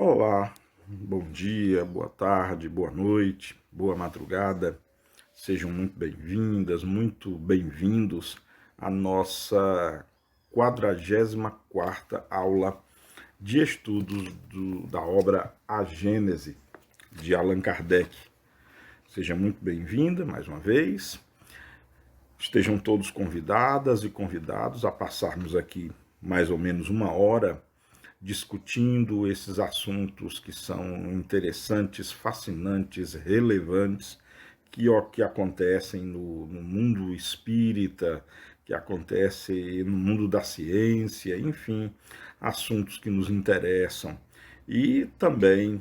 Olá, bom dia, boa tarde, boa noite, boa madrugada. Sejam muito bem-vindas, muito bem-vindos à nossa 44ª aula de estudos da obra A Gênese, de Allan Kardec. Seja muito bem-vinda mais uma vez. Estejam todos convidadas e convidados a passarmos aqui mais ou menos uma hora discutindo esses assuntos que são interessantes, fascinantes, relevantes, que acontecem no mundo espírita, que acontecem no mundo da ciência, enfim, assuntos que nos interessam. E também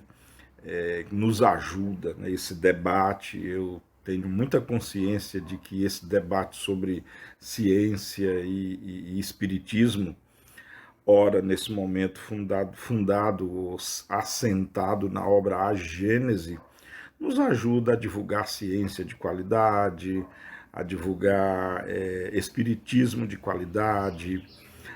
nos ajuda, né, esse debate. Eu tenho muita consciência de que esse debate sobre ciência e espiritismo, ora, nesse momento, fundado, assentado na obra A Gênese, nos ajuda a divulgar ciência de qualidade, a divulgar espiritismo de qualidade,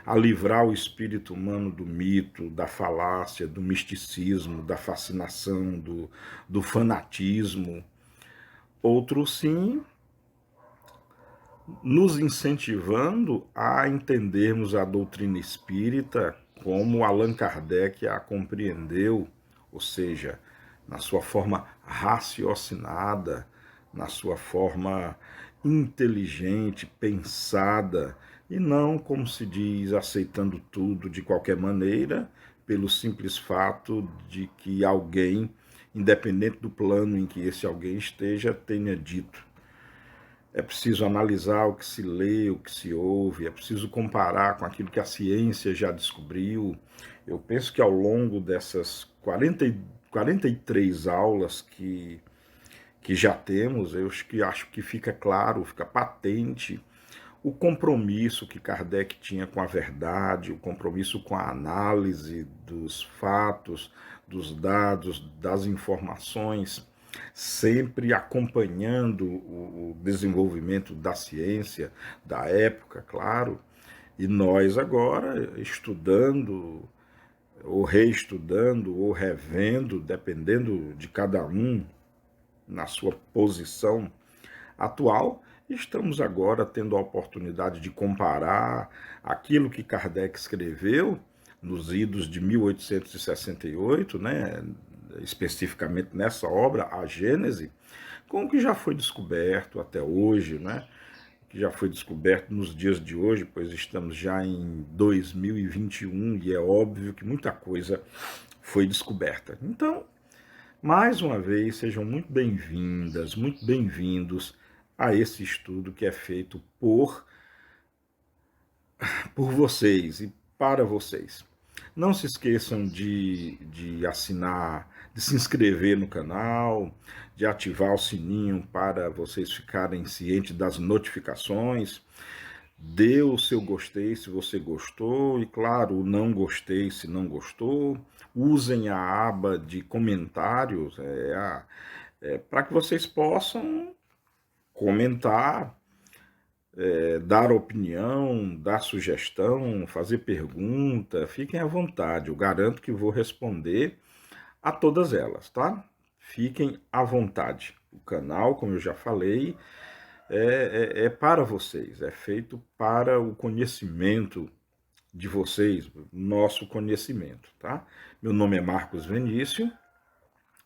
a livrar o espírito humano do mito, da falácia, do misticismo, da fascinação, do fanatismo. Outros, sim, nos incentivando a entendermos a doutrina espírita como Allan Kardec a compreendeu, ou seja, na sua forma raciocinada, na sua forma inteligente, pensada, e não, como se diz, aceitando tudo de qualquer maneira, pelo simples fato de que alguém, independente do plano em que esse alguém esteja, tenha dito. É preciso analisar o que se lê, o que se ouve, é preciso comparar com aquilo que a ciência já descobriu. Eu penso que ao longo dessas 43 aulas que já temos, acho que fica claro, fica patente o compromisso que Kardec tinha com a verdade, o compromisso com a análise dos fatos, dos dados, das informações, sempre acompanhando o desenvolvimento da ciência, da época, claro, e nós agora estudando, ou reestudando, ou revendo, dependendo de cada um na sua posição atual, estamos agora tendo a oportunidade de comparar aquilo que Kardec escreveu nos idos de 1868, né, especificamente nessa obra, A Gênese, com o que já foi descoberto até hoje, né, que já foi descoberto nos dias de hoje, pois estamos já em 2021 e é óbvio que muita coisa foi descoberta. Então, mais uma vez, sejam muito bem-vindas, muito bem-vindos a esse estudo que é feito por vocês e para vocês. Não se esqueçam de assinar, de se inscrever no canal, de ativar o sininho para vocês ficarem cientes das notificações. Dê o seu gostei se você gostou e, claro, o não gostei se não gostou. Usem a aba de comentários para que vocês possam comentar, dar opinião, dar sugestão, fazer pergunta. Fiquem à vontade, eu garanto que vou responder a todas elas, tá? Fiquem à vontade. O canal, como eu já falei, é para vocês, é feito para o conhecimento de vocês, nosso conhecimento, tá? Meu nome é Marcos Venício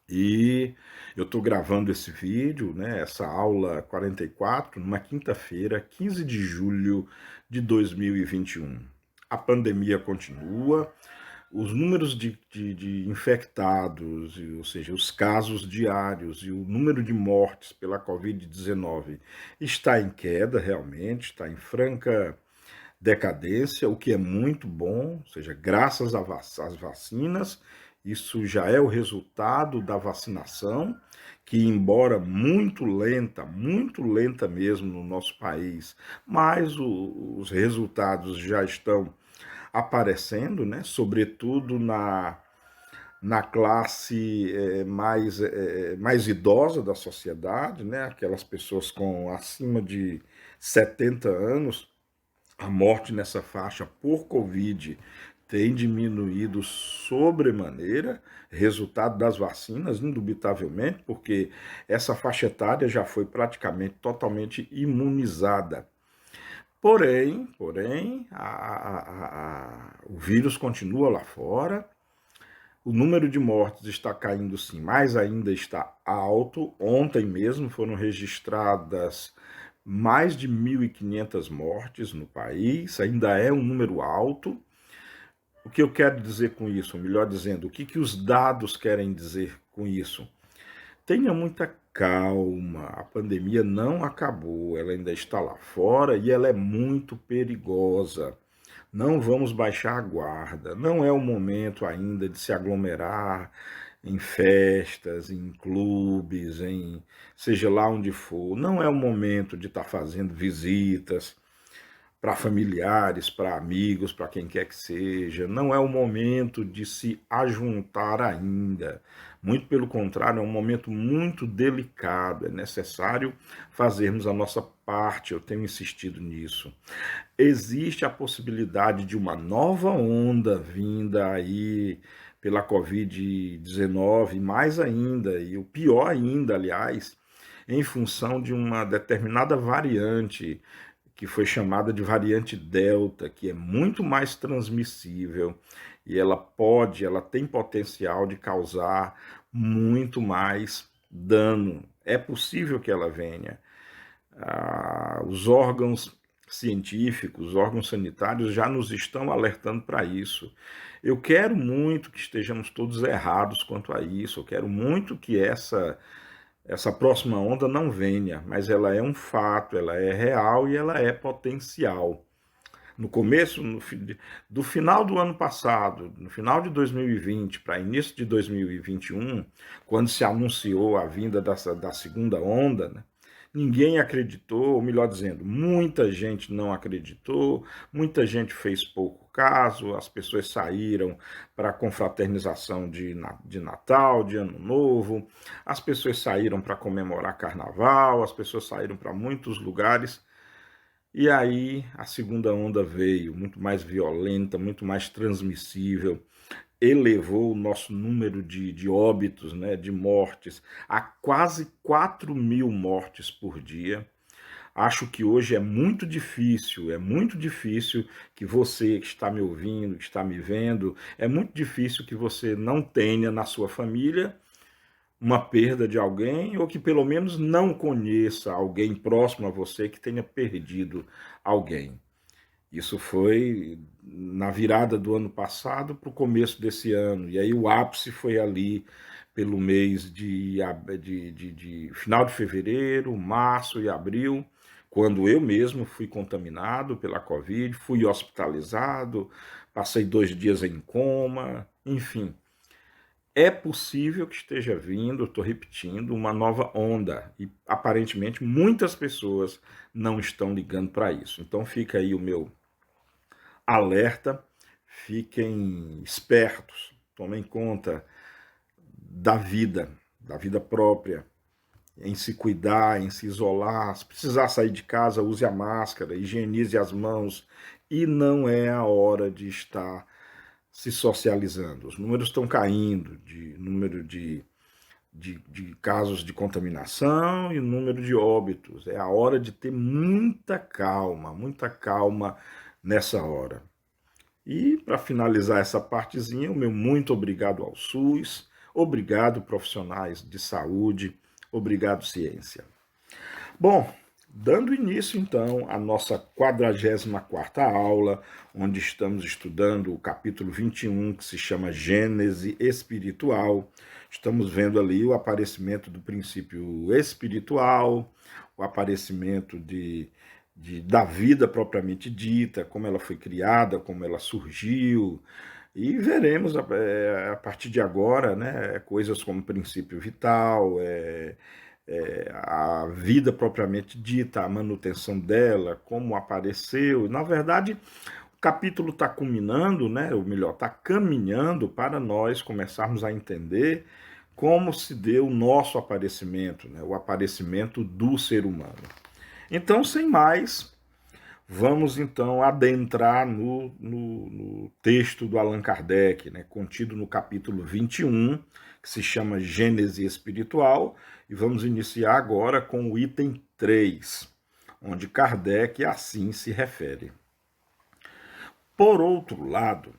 e eu estou gravando esse vídeo, né, essa aula 44, numa quinta-feira, 15 de julho de 2021. A pandemia continua, os números de infectados, ou seja, os casos diários e o número de mortes pela Covid-19 está em queda, realmente, está em franca decadência, o que é muito bom, ou seja, graças às vacinas, isso já é o resultado da vacinação, que embora muito lenta mesmo no nosso país, mas os resultados já estão aparecendo, né? Sobretudo na classe mais idosa da sociedade, né? Aquelas pessoas com acima de 70 anos, a morte nessa faixa por Covid tem diminuído sobremaneira, resultado das vacinas, indubitavelmente, porque essa faixa etária já foi praticamente totalmente imunizada. Porém, o vírus continua lá fora, o número de mortes está caindo sim, mas ainda está alto. Ontem mesmo foram registradas mais de 1.500 mortes no país, ainda é um número alto. O que eu quero dizer com isso? Ou melhor dizendo, o que os dados querem dizer com isso? Tenha muita calma, a pandemia não acabou, ela ainda está lá fora e ela é muito perigosa. Não vamos baixar a guarda, não é o momento ainda de se aglomerar em festas, em clubes, em seja lá onde for. Não é o momento de estar fazendo visitas para familiares, para amigos, para quem quer que seja. Não é o momento de se ajuntar ainda. Muito pelo contrário, é um momento muito delicado. É necessário fazermos a nossa parte. Eu tenho insistido nisso. Existe a possibilidade de uma nova onda vinda aí pela Covid-19, mais ainda, e o pior ainda, aliás, em função de uma determinada variante que foi chamada de variante Delta, que é muito mais transmissível e ela tem potencial de causar muito mais dano. É possível que ela venha. Os órgãos científicos, os órgãos sanitários já nos estão alertando para isso. Eu quero muito que estejamos todos errados quanto a isso. Eu quero muito que essa próxima onda não venha, mas ela é um fato, ela é real e ela é potencial. No começo, do final do ano passado, no final de 2020 para início de 2021, quando se anunciou a vinda da segunda onda, né, ninguém acreditou, ou melhor dizendo, muita gente não acreditou, muita gente fez pouco caso, as pessoas saíram para a confraternização de Natal, de Ano Novo, as pessoas saíram para comemorar Carnaval, as pessoas saíram para muitos lugares. E aí a segunda onda veio, muito mais violenta, muito mais transmissível, elevou o nosso número de óbitos, né, de mortes, a quase 4.000 mortes por dia. Acho que hoje é muito difícil que você que está me ouvindo, que está me vendo, é muito difícil que você não tenha na sua família uma perda de alguém ou que pelo menos não conheça alguém próximo a você que tenha perdido alguém. Isso foi na virada do ano passado para o começo desse ano. E aí o ápice foi ali pelo mês de final de fevereiro, março e abril, quando eu mesmo fui contaminado pela Covid, fui hospitalizado, passei 2 dias em coma, enfim. É possível que esteja vindo, estou repetindo, uma nova onda. E aparentemente muitas pessoas não estão ligando para isso. Então fica aí o meu alerta, fiquem espertos, tomem conta da vida própria, em se cuidar, em se isolar. Se precisar sair de casa, use a máscara, higienize as mãos. E não é a hora de estar se socializando. Os números estão caindo, de número de casos de contaminação e número de óbitos. É a hora de ter muita calma nessa hora. E para finalizar essa partezinha, o meu muito obrigado ao SUS, obrigado profissionais de saúde, obrigado ciência. Bom, dando início então à nossa 44ª aula, onde estamos estudando o capítulo 21, que se chama Gênese Espiritual. Estamos vendo ali o aparecimento do princípio espiritual, o aparecimento da vida propriamente dita, como ela foi criada, como ela surgiu, e veremos a partir de agora, né, coisas como princípio vital, a vida propriamente dita, a manutenção dela, como apareceu. Na verdade, o capítulo está culminando, né, ou melhor, está caminhando para nós começarmos a entender como se deu o nosso aparecimento, né, o aparecimento do ser humano. Então, sem mais, Vamos então adentrar no texto do Allan Kardec, né, contido no capítulo 21, que se chama Gênese Espiritual, e vamos iniciar agora com o item 3, onde Kardec assim se refere. Por outro lado,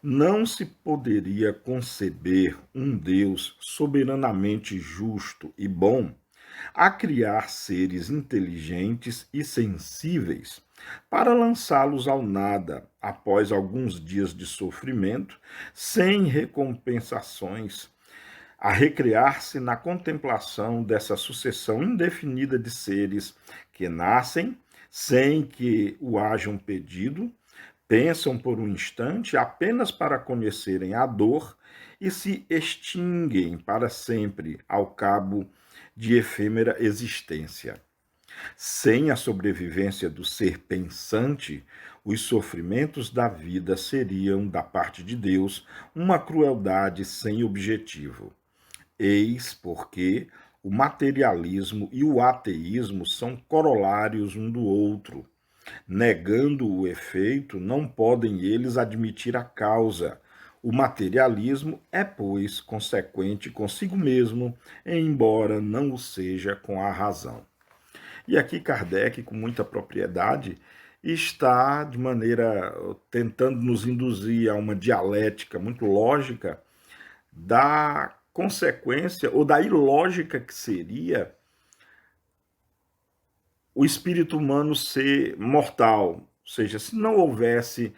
não se poderia conceber um Deus soberanamente justo e bom a criar seres inteligentes e sensíveis para lançá-los ao nada após alguns dias de sofrimento, sem recompensações, a recrear-se na contemplação dessa sucessão indefinida de seres que nascem sem que o hajam pedido, pensam por um instante apenas para conhecerem a dor e se extinguem para sempre ao cabo de efêmera existência. Sem a sobrevivência do ser pensante, os sofrimentos da vida seriam, da parte de Deus, uma crueldade sem objetivo. Eis porque o materialismo e o ateísmo são corolários um do outro. Negando o efeito, não podem eles admitir a causa. O materialismo é, pois, consequente consigo mesmo, embora não o seja com a razão. E aqui Kardec, com muita propriedade, está de maneira tentando nos induzir a uma dialética muito lógica da consequência ou da ilógica que seria o espírito humano ser mortal. Ou seja, se não houvesse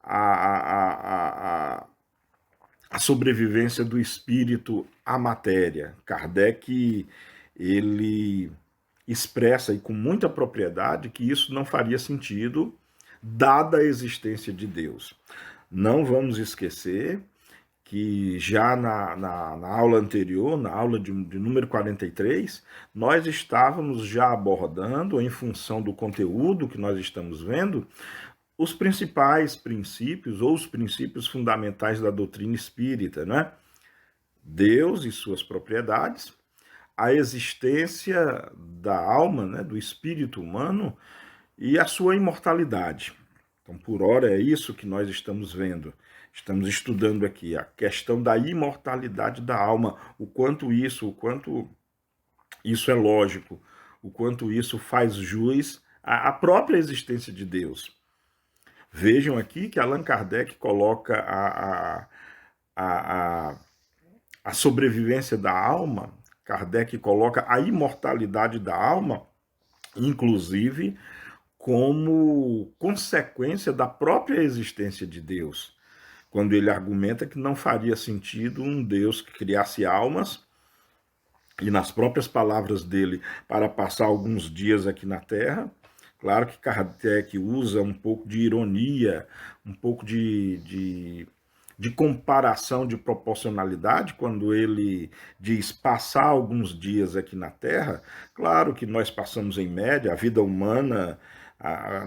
a, a, a, a sobrevivência do espírito à matéria. Kardec, ele expressa e com muita propriedade que isso não faria sentido dada a existência de Deus. Não vamos esquecer que já na aula anterior, na aula de número 43, nós estávamos já abordando, em função do conteúdo que nós estamos vendo, os principais princípios ou os princípios fundamentais da doutrina espírita, né? Deus e suas propriedades, a existência da alma, né, do espírito humano e a sua imortalidade. Então, por hora, é isso que nós estamos vendo. Estamos estudando aqui a questão da imortalidade da alma, o quanto isso é lógico, o quanto isso faz jus à própria existência de Deus. Vejam aqui que Allan Kardec coloca a sobrevivência da alma, Kardec coloca a imortalidade da alma, inclusive, como consequência da própria existência de Deus, quando ele argumenta que não faria sentido um Deus que criasse almas, e nas próprias palavras dele, para passar alguns dias aqui na Terra. Claro que Kardec usa um pouco de ironia, um pouco de comparação, de proporcionalidade, quando ele diz passar alguns dias aqui na Terra. Claro que nós passamos em média, a vida humana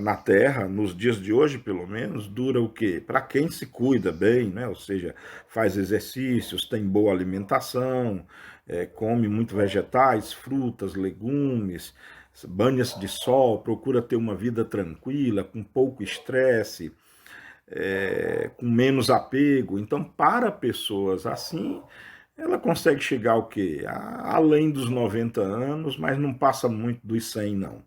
na Terra, nos dias de hoje pelo menos, dura o quê? Para quem se cuida bem, né? Ou seja, faz exercícios, tem boa alimentação, come muito vegetais, frutas, legumes, banha-se de sol, procura ter uma vida tranquila, com pouco estresse, com menos apego. Então, para pessoas assim, ela consegue chegar ao quê? Além dos 90 anos, mas não passa muito dos 100, não.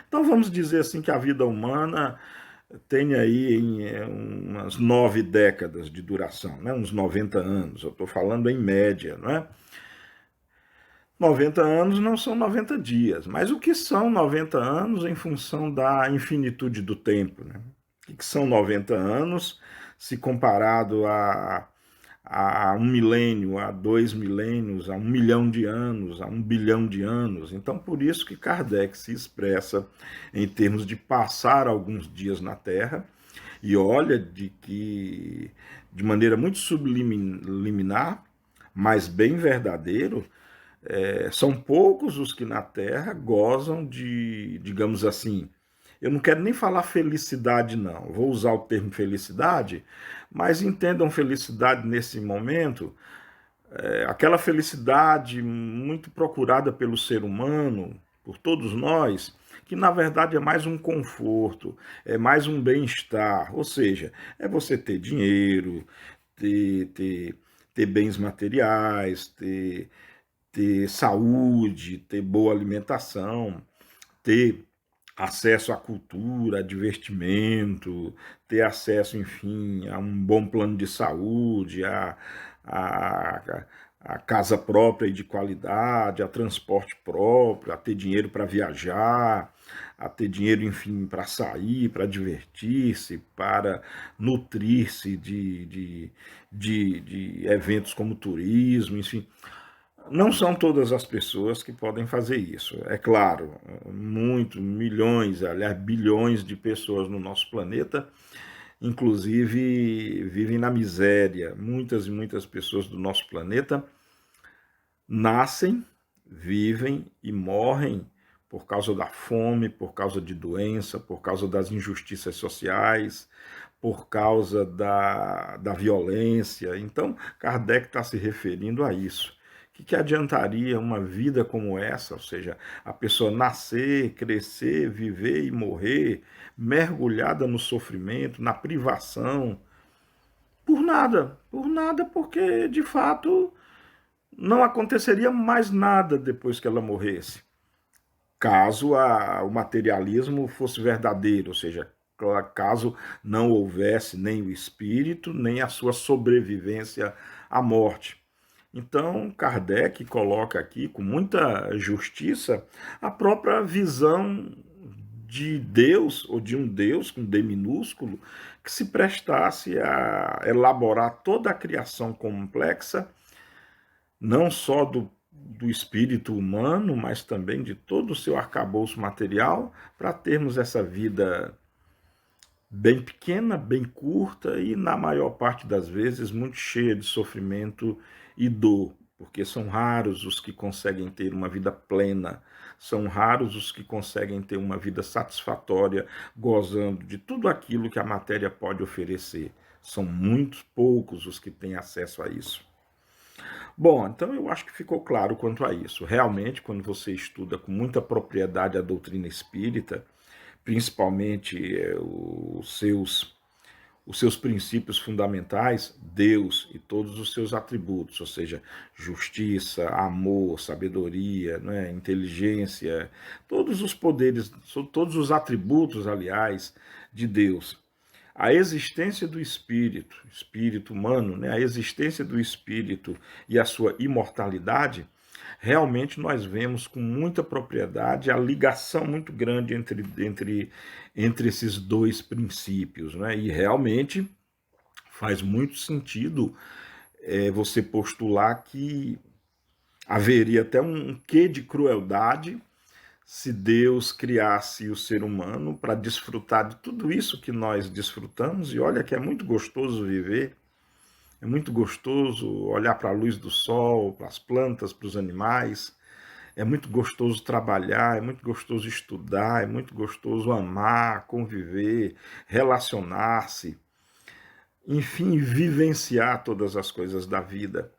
Então, vamos dizer assim que a vida humana tem aí umas 9 décadas de duração, né? Uns 90 anos, eu estou falando em média, não é? 90 anos não são 90 dias, mas o que são 90 anos em função da infinitude do tempo, né? O que são 90 anos se comparado a 1 milênio, a 2 milênios, a 1 milhão de anos, a 1 bilhão de anos? Então, por isso que Kardec se expressa em termos de passar alguns dias na Terra, e olha de maneira muito subliminar, mas bem verdadeiro, são poucos os que na Terra gozam de, digamos assim, eu não quero nem falar felicidade, não, vou usar o termo felicidade, mas entendam felicidade nesse momento, aquela felicidade muito procurada pelo ser humano, por todos nós, que na verdade é mais um conforto, é mais um bem-estar, ou seja, é você ter dinheiro, ter, ter, ter bens materiais, ter saúde, ter boa alimentação, ter acesso à cultura, a divertimento, ter acesso, enfim, a um bom plano de saúde, a, a casa própria e de qualidade, a transporte próprio, a ter dinheiro para viajar, a ter dinheiro, enfim, para sair, para divertir-se, para nutrir-se de eventos como turismo, enfim. Não são todas as pessoas que podem fazer isso. É claro, milhões, aliás, bilhões de pessoas no nosso planeta, inclusive, vivem na miséria. Muitas e muitas pessoas do nosso planeta nascem, vivem e morrem por causa da fome, por causa de doença, por causa das injustiças sociais, por causa da violência. Então, Kardec está se referindo a isso. O que adiantaria uma vida como essa, ou seja, a pessoa nascer, crescer, viver e morrer, mergulhada no sofrimento, na privação, por nada, porque de fato não aconteceria mais nada depois que ela morresse, caso o materialismo fosse verdadeiro, ou seja, caso não houvesse nem o espírito, nem a sua sobrevivência à morte. Então, Kardec coloca aqui, com muita justiça, a própria visão de Deus, ou de um Deus com D minúsculo, que se prestasse a elaborar toda a criação complexa, não só do espírito humano, mas também de todo o seu arcabouço material, para termos essa vida bem pequena, bem curta e, na maior parte das vezes, muito cheia de sofrimento e dor, porque são raros os que conseguem ter uma vida plena, são raros os que conseguem ter uma vida satisfatória, gozando de tudo aquilo que a matéria pode oferecer. São muito poucos os que têm acesso a isso. Bom, então eu acho que ficou claro quanto a isso. Realmente, quando você estuda com muita propriedade a doutrina espírita, principalmente os seus princípios fundamentais, Deus e todos os seus atributos, ou seja, justiça, amor, sabedoria, né, inteligência, todos os poderes, todos os atributos, aliás, de Deus. A existência do espírito humano, né, a existência do espírito e a sua imortalidade, realmente nós vemos com muita propriedade a ligação muito grande entre esses dois princípios, né? E realmente faz muito sentido você postular que haveria até um quê de crueldade se Deus criasse o ser humano para desfrutar de tudo isso que nós desfrutamos, e olha que é muito gostoso viver, é muito gostoso olhar para a luz do sol, para as plantas, para os animais, é muito gostoso trabalhar, é muito gostoso estudar, é muito gostoso amar, conviver, relacionar-se, enfim, vivenciar todas as coisas da vida.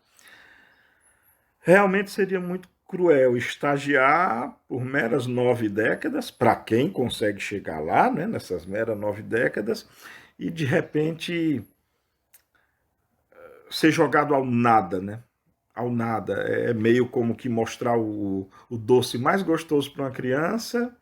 Realmente seria muito cruel estagiar por meras 9 décadas, para quem consegue chegar lá, né, nessas meras 9 décadas, e de repente ser jogado ao nada, né? Ao nada. É meio como que mostrar o doce mais gostoso para uma criança,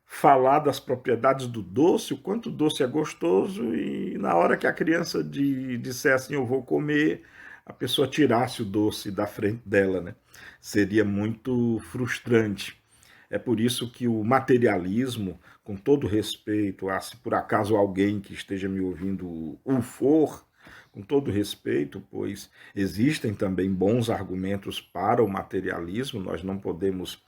falar das propriedades do doce, o quanto o doce é gostoso, e na hora que a criança disser assim, eu vou comer, a pessoa tirasse o doce da frente dela, né? Seria muito frustrante. É por isso que o materialismo, com todo respeito, se por acaso alguém que esteja me ouvindo o for, com todo respeito, pois existem também bons argumentos para o materialismo, nós não podemos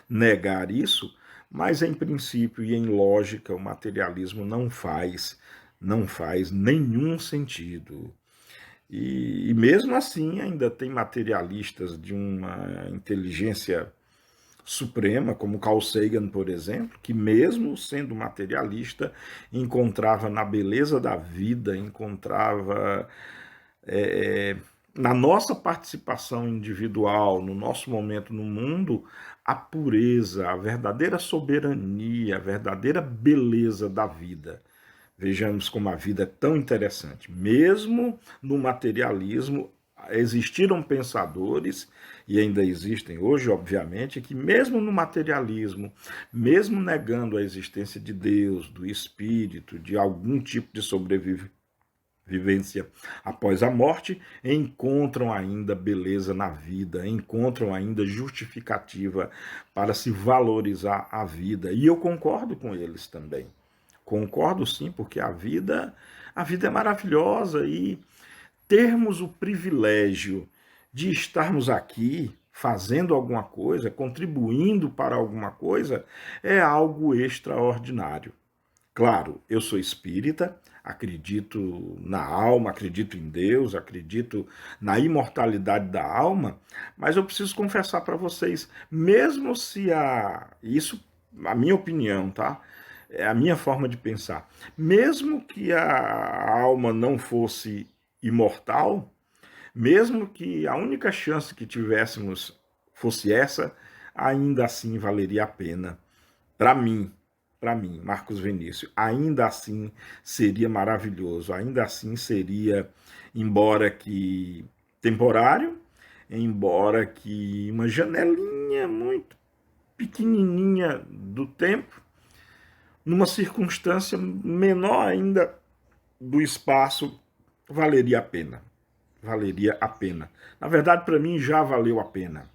negar isso, mas em princípio e em lógica o materialismo não faz nenhum sentido. E mesmo assim ainda tem materialistas de uma inteligência suprema, como Carl Sagan, por exemplo, que mesmo sendo materialista, encontrava na beleza da vida, encontrava na nossa participação individual, no nosso momento no mundo, a pureza, a verdadeira soberania, a verdadeira beleza da vida. Vejamos como a vida é tão interessante. Mesmo no materialismo, existiram pensadores, e ainda existem hoje, obviamente, que mesmo no materialismo, mesmo negando a existência de Deus, do Espírito, de algum tipo de sobrevivência após a morte, encontram ainda beleza na vida, encontram ainda justificativa para se valorizar a vida. E eu concordo com eles também. Concordo sim, porque a vida é maravilhosa e termos o privilégio de estarmos aqui fazendo alguma coisa, contribuindo para alguma coisa, é algo extraordinário. Claro, eu sou espírita, acredito na alma, acredito em Deus, acredito na imortalidade da alma, mas eu preciso confessar para vocês, mesmo se isso, a minha opinião, tá? É a minha forma de pensar. Mesmo que a alma não fosse imortal, mesmo que a única chance que tivéssemos fosse essa, ainda assim valeria a pena. Para mim, Marcos Vinícius, ainda assim seria maravilhoso, ainda assim seria, embora que temporário, embora que uma janelinha muito pequenininha do tempo, numa circunstância menor ainda do espaço, valeria a pena. Valeria a pena. Na verdade, para mim, já valeu a pena.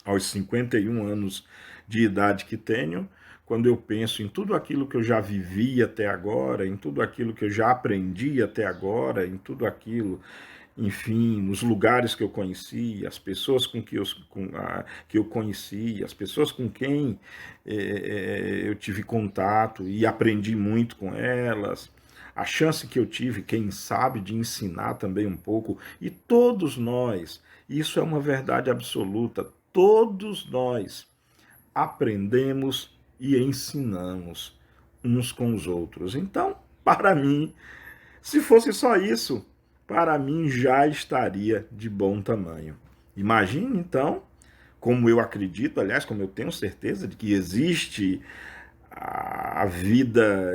Aos 51 anos de idade que tenho, quando eu penso em tudo aquilo que eu já vivi até agora, em tudo aquilo que eu já aprendi até agora, em tudo aquilo, enfim, nos lugares que eu conheci, as pessoas que eu conheci, as pessoas com quem eu tive contato e aprendi muito com elas, a chance que eu tive, quem sabe, de ensinar também um pouco, e todos nós, isso é uma verdade absoluta, todos nós aprendemos e ensinamos uns com os outros. Então, para mim, se fosse só isso, para mim já estaria de bom tamanho. Imagine, então, como eu acredito, aliás, como eu tenho certeza de que existe a vida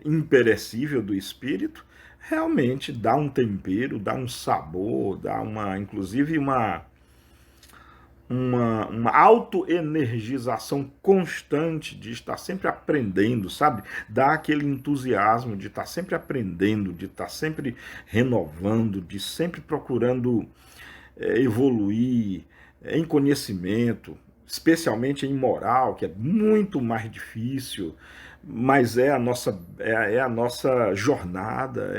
imperecível do espírito, realmente dá um tempero, dá um sabor, dá inclusive uma autoenergização constante de estar sempre aprendendo, sabe? Dá aquele entusiasmo de estar sempre aprendendo, de estar sempre renovando, de sempre procurando evoluir em conhecimento, especialmente em moral, que é muito mais difícil, mas é a nossa jornada,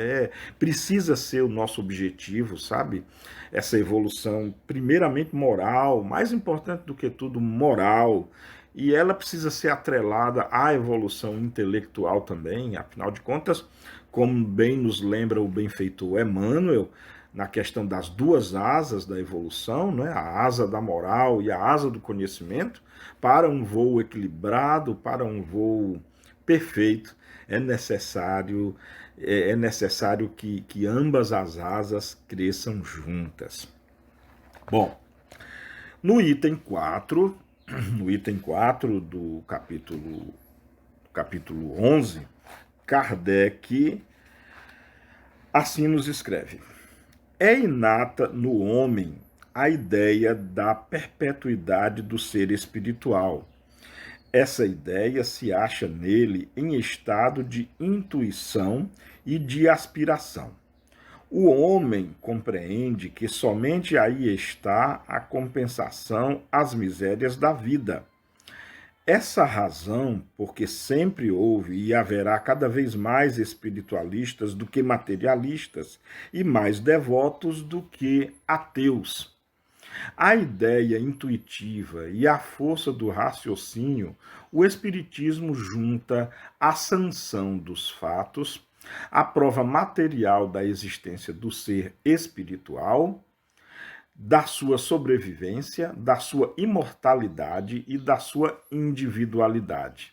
precisa ser o nosso objetivo, sabe? Essa evolução, primeiramente moral, mais importante do que tudo, moral, e ela precisa ser atrelada à evolução intelectual também, afinal de contas, como bem nos lembra o benfeitor Emmanuel, na questão das duas asas da evolução, né? A asa da moral e a asa do conhecimento, para um voo equilibrado, para um voo perfeito, é necessário que ambas as asas cresçam juntas. Bom, no item 4, no item 4 do capítulo 11, Kardec assim nos escreve: é inata no homem a ideia da perpetuidade do ser espiritual. Essa ideia se acha nele em estado de intuição e de aspiração. O homem compreende que somente aí está a compensação às misérias da vida. Essa razão, porque sempre houve e haverá cada vez mais espiritualistas do que materialistas e mais devotos do que ateus. A ideia intuitiva e a força do raciocínio, o Espiritismo junta a sanção dos fatos, a prova material da existência do ser espiritual, da sua sobrevivência, da sua imortalidade e da sua individualidade.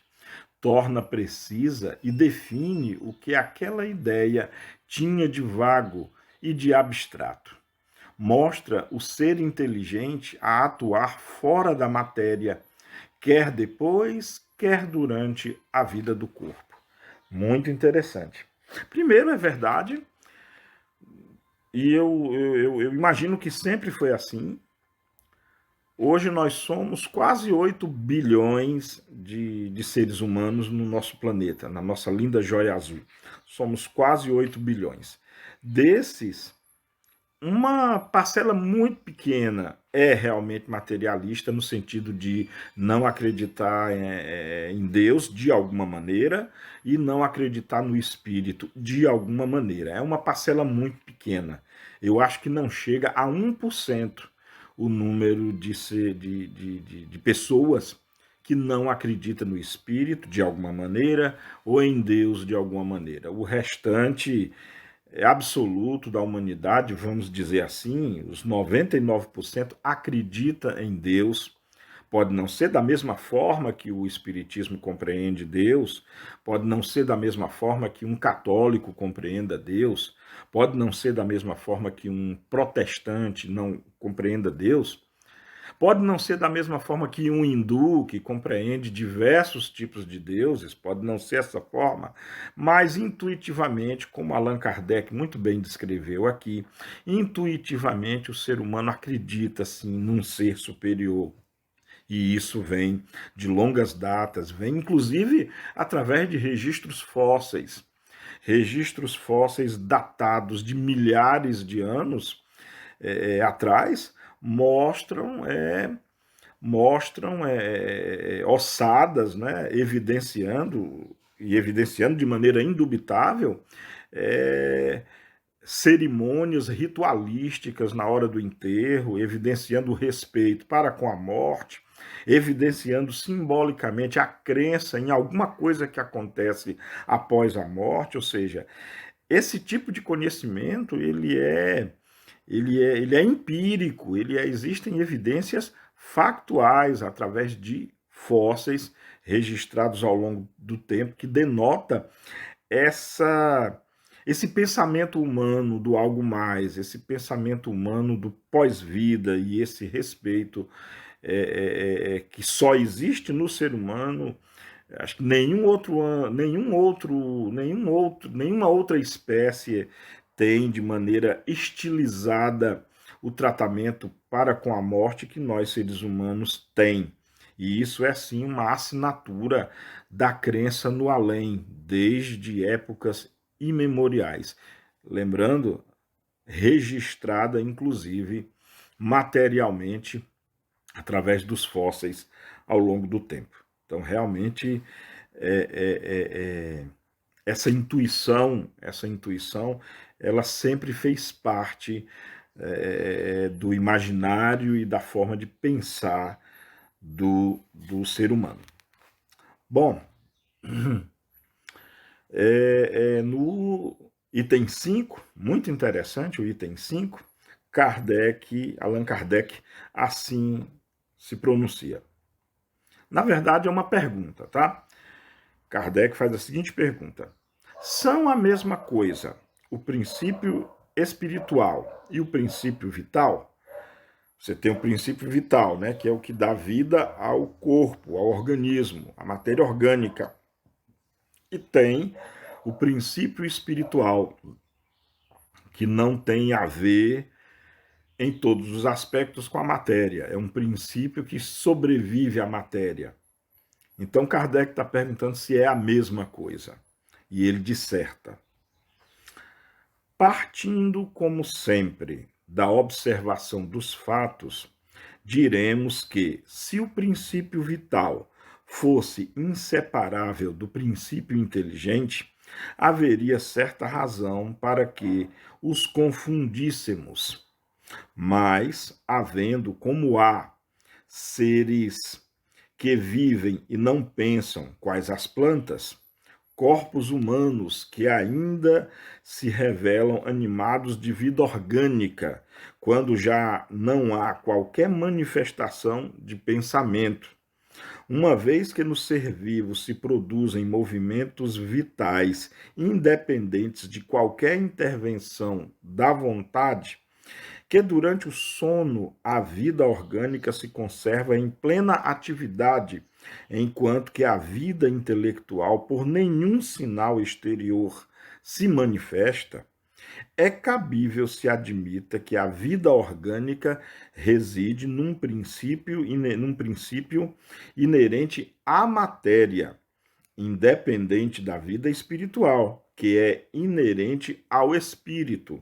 Torna precisa e define o que aquela ideia tinha de vago e de abstrato. mostra o ser inteligente a atuar fora da matéria, quer depois, quer durante a vida do corpo. Muito interessante. Primeiro, é verdade, e eu imagino que sempre foi assim. Hoje nós somos quase 8 bilhões de seres humanos no nosso planeta, na nossa linda joia azul. Somos quase 8 bilhões. Desses, uma parcela muito pequena é realmente materialista, no sentido de não acreditar em Deus de alguma maneira e não acreditar no Espírito de alguma maneira. É uma parcela muito pequena. Eu acho que não chega a 1% o número de pessoas que não acreditam no Espírito de alguma maneira ou em Deus de alguma maneira. O restante absoluto da humanidade, vamos dizer assim, os 99% acredita em Deus. Pode não ser da mesma forma que o Espiritismo compreende Deus, pode não ser da mesma forma que um católico compreenda Deus, pode não ser da mesma forma que um protestante não compreenda Deus, pode não ser da mesma forma que um hindu, que compreende diversos tipos de deuses, pode não ser essa forma, mas intuitivamente, como Allan Kardec muito bem descreveu aqui, intuitivamente o ser humano acredita sim num ser superior. E isso vem de longas datas, vem inclusive através de registros fósseis datados de milhares de anos atrás, mostram ossadas, né, evidenciando de maneira indubitável é, cerimônias ritualísticas na hora do enterro, evidenciando o respeito para com a morte, evidenciando simbolicamente a crença em alguma coisa que acontece após a morte, ou seja, esse tipo de conhecimento ele é empírico, existem evidências factuais através de fósseis registrados ao longo do tempo que denota essa esse pensamento humano do algo mais, esse pensamento humano do pós-vida e esse respeito que só existe no ser humano. Acho que nenhuma outra espécie tem de maneira estilizada o tratamento para com a morte que nós seres humanos tem. E isso é sim uma assinatura da crença no além, desde épocas imemoriais. Lembrando, registrada inclusive materialmente através dos fósseis ao longo do tempo. Então, realmente, é, é, é, essa intuição, ela sempre fez parte do imaginário e da forma de pensar do ser humano. Bom, no item 5, muito interessante o item 5, Allan Kardec assim se pronuncia. Na verdade, é uma pergunta, tá? Kardec faz a seguinte pergunta: são a mesma coisa o princípio espiritual e o princípio vital? Você tem o princípio vital, né, que é o que dá vida ao corpo, ao organismo, à matéria orgânica. E tem o princípio espiritual, que não tem a ver em todos os aspectos com a matéria. É um princípio que sobrevive à matéria. Então Kardec está perguntando se é a mesma coisa. E ele disserta: partindo, como sempre, da observação dos fatos, diremos que, se o princípio vital fosse inseparável do princípio inteligente, haveria certa razão para que os confundíssemos. Mas, havendo como há seres que vivem e não pensam, quais as plantas, corpos humanos que ainda se revelam animados de vida orgânica, quando já não há qualquer manifestação de pensamento. Uma vez que no ser vivo se produzem movimentos vitais independentes de qualquer intervenção da vontade, que durante o sono a vida orgânica se conserva em plena atividade, enquanto que a vida intelectual, por nenhum sinal exterior, se manifesta, é cabível se admita que a vida orgânica reside num princípio inerente à matéria, independente da vida espiritual, que é inerente ao espírito.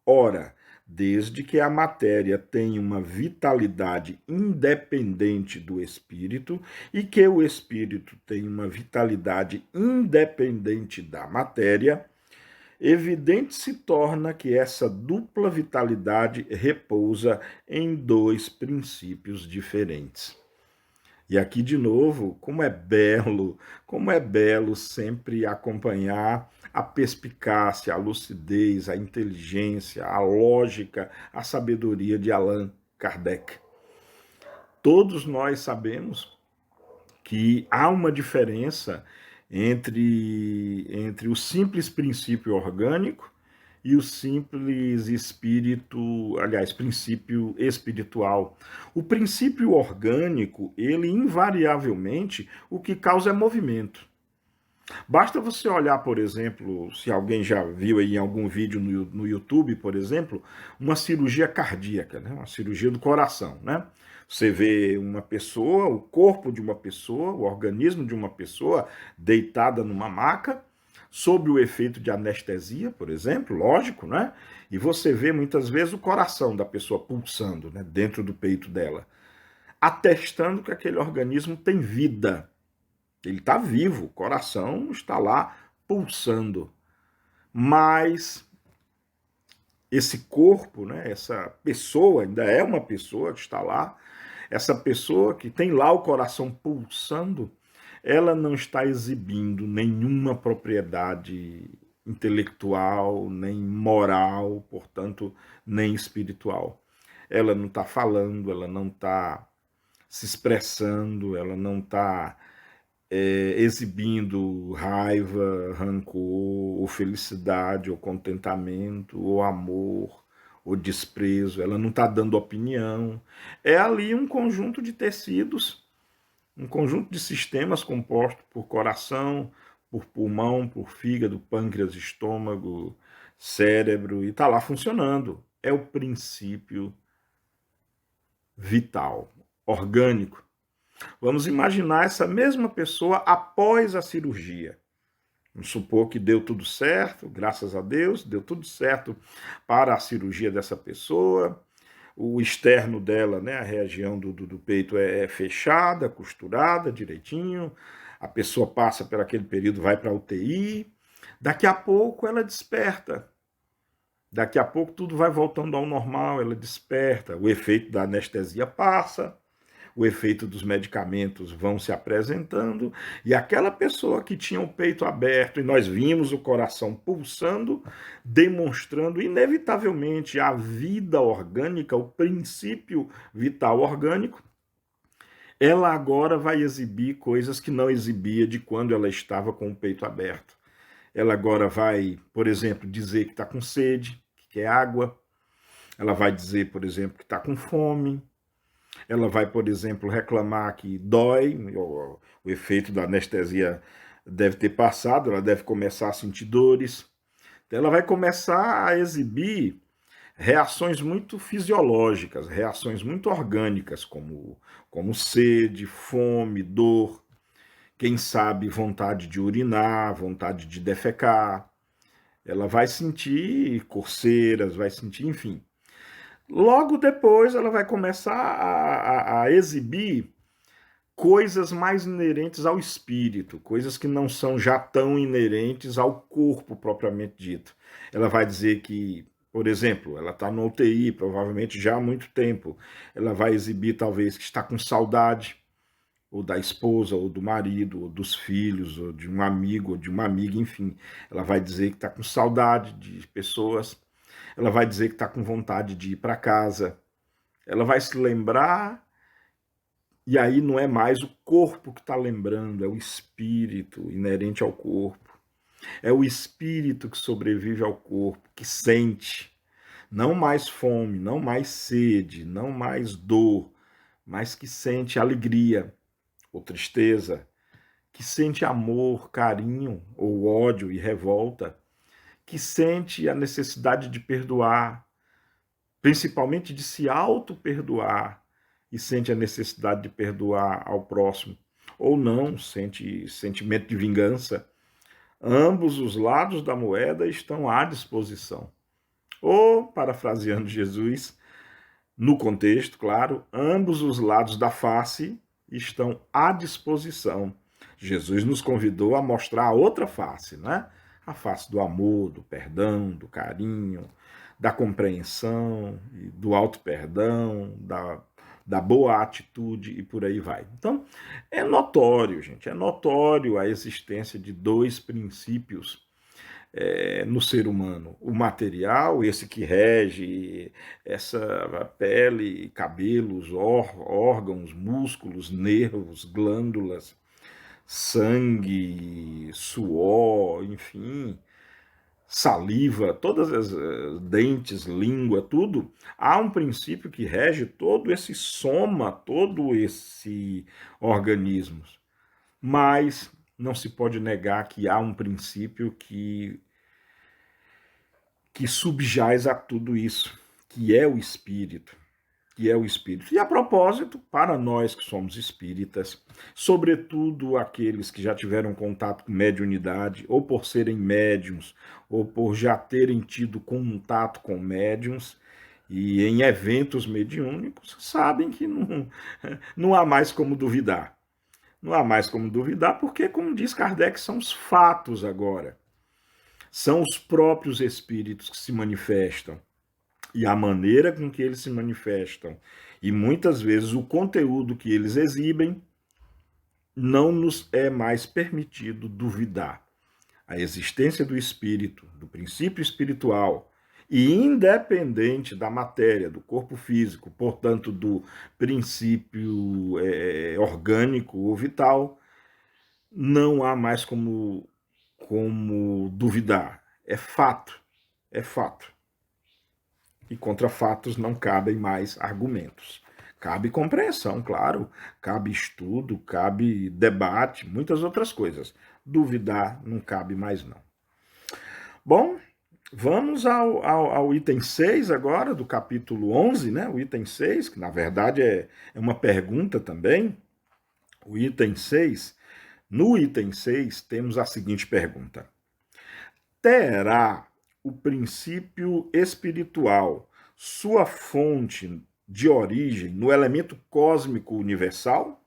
Ora, desde que a matéria tem uma vitalidade independente do espírito e que o espírito tem uma vitalidade independente da matéria, evidente se torna que essa dupla vitalidade repousa em dois princípios diferentes. E aqui de novo, como é belo sempre acompanhar a perspicácia, a lucidez, a inteligência, a lógica, a sabedoria de Allan Kardec. Todos nós sabemos que há uma diferença entre o simples princípio orgânico e o simples espírito, aliás, princípio espiritual. O princípio orgânico, ele invariavelmente, o que causa é movimento. Basta você olhar, por exemplo, se alguém já viu aí em algum vídeo no YouTube, por exemplo, uma cirurgia cardíaca, né? Uma cirurgia do coração, né? Você vê uma pessoa, o corpo de uma pessoa, o organismo de uma pessoa deitada numa maca, sob o efeito de anestesia, por exemplo, lógico, né? E você vê muitas vezes o coração da pessoa pulsando, né, dentro do peito dela, atestando que aquele organismo tem vida. Ele está vivo, o coração está lá pulsando. Mas esse corpo, né, essa pessoa, ainda é uma pessoa que está lá, essa pessoa que tem lá o coração pulsando, ela não está exibindo nenhuma propriedade intelectual, nem moral, portanto, nem espiritual. Ela não está falando, ela não está se expressando, ela não está exibindo raiva, rancor, ou felicidade, ou contentamento, ou amor, ou desprezo. Ela não está dando opinião. É ali um conjunto de tecidos, um conjunto de sistemas composto por coração, por pulmão, por fígado, pâncreas, estômago, cérebro, e está lá funcionando. É o princípio vital, orgânico. Vamos imaginar essa mesma pessoa após a cirurgia. Vamos supor que deu tudo certo, graças a Deus, deu tudo certo para a cirurgia dessa pessoa. O externo dela, né, a região do peito é fechada, costurada direitinho. A pessoa passa por aquele período, vai para a UTI. Daqui a pouco ela desperta. Daqui a pouco tudo vai voltando ao normal, ela desperta. O efeito da anestesia passa, o efeito dos medicamentos vão se apresentando, e aquela pessoa que tinha o peito aberto, e nós vimos o coração pulsando, demonstrando inevitavelmente a vida orgânica, o princípio vital orgânico, ela agora vai exibir coisas que não exibia de quando ela estava com o peito aberto. Ela agora vai, por exemplo, dizer que está com sede, que quer água. Ela vai dizer, por exemplo, que está com fome. Ela vai, por exemplo, reclamar que dói, o efeito da anestesia deve ter passado, ela deve começar a sentir dores. Então, ela vai começar a exibir reações muito fisiológicas, reações muito orgânicas, como sede, fome, dor, quem sabe vontade de urinar, vontade de defecar. Ela vai sentir coceiras, vai sentir, enfim. Logo depois ela vai começar a exibir coisas mais inerentes ao espírito, coisas que não são já tão inerentes ao corpo propriamente dito. Ela vai dizer que, por exemplo, ela está no UTI, provavelmente já há muito tempo. Ela vai exibir talvez que está com saudade, ou da esposa, ou do marido, ou dos filhos, ou de um amigo, ou de uma amiga, enfim. Ela vai dizer que está com saudade de pessoas. Ela vai dizer que está com vontade de ir para casa. Ela vai se lembrar, e aí não é mais o corpo que está lembrando, é o espírito inerente ao corpo. É o espírito que sobrevive ao corpo, que sente. Não mais fome, não mais sede, não mais dor, mas que sente alegria ou tristeza, que sente amor, carinho ou ódio e revolta, que sente a necessidade de perdoar, principalmente de se auto-perdoar, e sente a necessidade de perdoar ao próximo, ou não, sente sentimento de vingança. Ambos os lados da moeda estão à disposição. Ou, parafraseando Jesus, no contexto, claro, ambos os lados da face estão à disposição. Jesus nos convidou a mostrar a outra face, né? A face do amor, do perdão, do carinho, da compreensão, do auto-perdão, da boa atitude e por aí vai. Então, é notório, gente, é notório a existência de dois princípios no ser humano. O material, esse que rege essa pele, cabelos, órgãos, músculos, nervos, glândulas, sangue, suor, enfim, saliva, todas as dentes, língua, tudo. Há um princípio que rege todo esse soma, todo esse organismo. Mas não se pode negar que há um princípio que subjaz a tudo isso, que é o espírito, que é o espírito. E a propósito, para nós que somos espíritas, sobretudo aqueles que já tiveram contato com mediunidade, ou por serem médiums, ou por já terem tido contato com médiums, e em eventos mediúnicos, sabem que não há mais como duvidar. Não há mais como duvidar, porque, como diz Kardec, são os fatos agora. São os próprios espíritos que se manifestam e a maneira com que eles se manifestam e muitas vezes o conteúdo que eles exibem não nos é mais permitido duvidar. A existência do espírito, do princípio espiritual e independente da matéria, do corpo físico, portanto do princípio orgânico ou vital, não há mais como duvidar. É fato, é fato. E contra fatos não cabem mais argumentos. Cabe compreensão, claro, cabe estudo, cabe debate, muitas outras coisas. Duvidar não cabe mais não. Bom, vamos ao item 6 agora, do capítulo 11, né? O item 6, que na verdade é uma pergunta também. O item 6, no item 6 temos a seguinte pergunta: terá o princípio espiritual sua fonte de origem no elemento cósmico universal?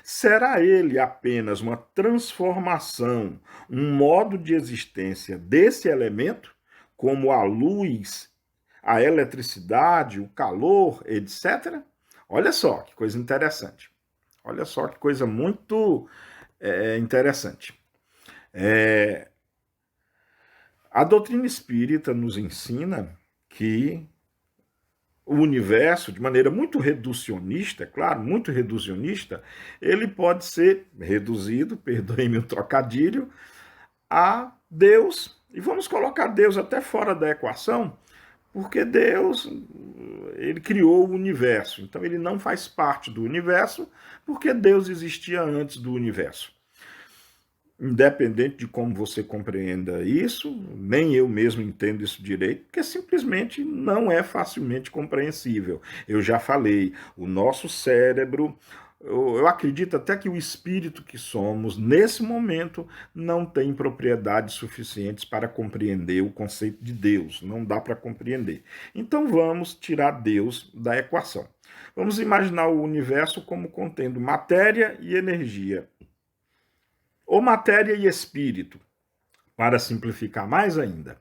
Será ele apenas uma transformação, um modo de existência desse elemento, como a luz, a eletricidade, o calor, etc.? Olha só que coisa interessante. Olha só que coisa muito interessante. A doutrina espírita nos ensina que o universo, de maneira muito reducionista, claro, muito reducionista, ele pode ser reduzido, perdoe-me o trocadilho, a Deus. E vamos colocar Deus até fora da equação, porque Deus, ele criou o universo. Então ele não faz parte do universo, porque Deus existia antes do universo. Independente de como você compreenda isso, nem eu mesmo entendo isso direito, porque simplesmente não é facilmente compreensível. Eu já falei, o nosso cérebro, eu acredito até que o espírito que somos, nesse momento, não tem propriedades suficientes para compreender o conceito de Deus. Não dá para compreender. Então vamos tirar Deus da equação. Vamos imaginar o universo como contendo matéria e energia, ou matéria e espírito, para simplificar mais ainda.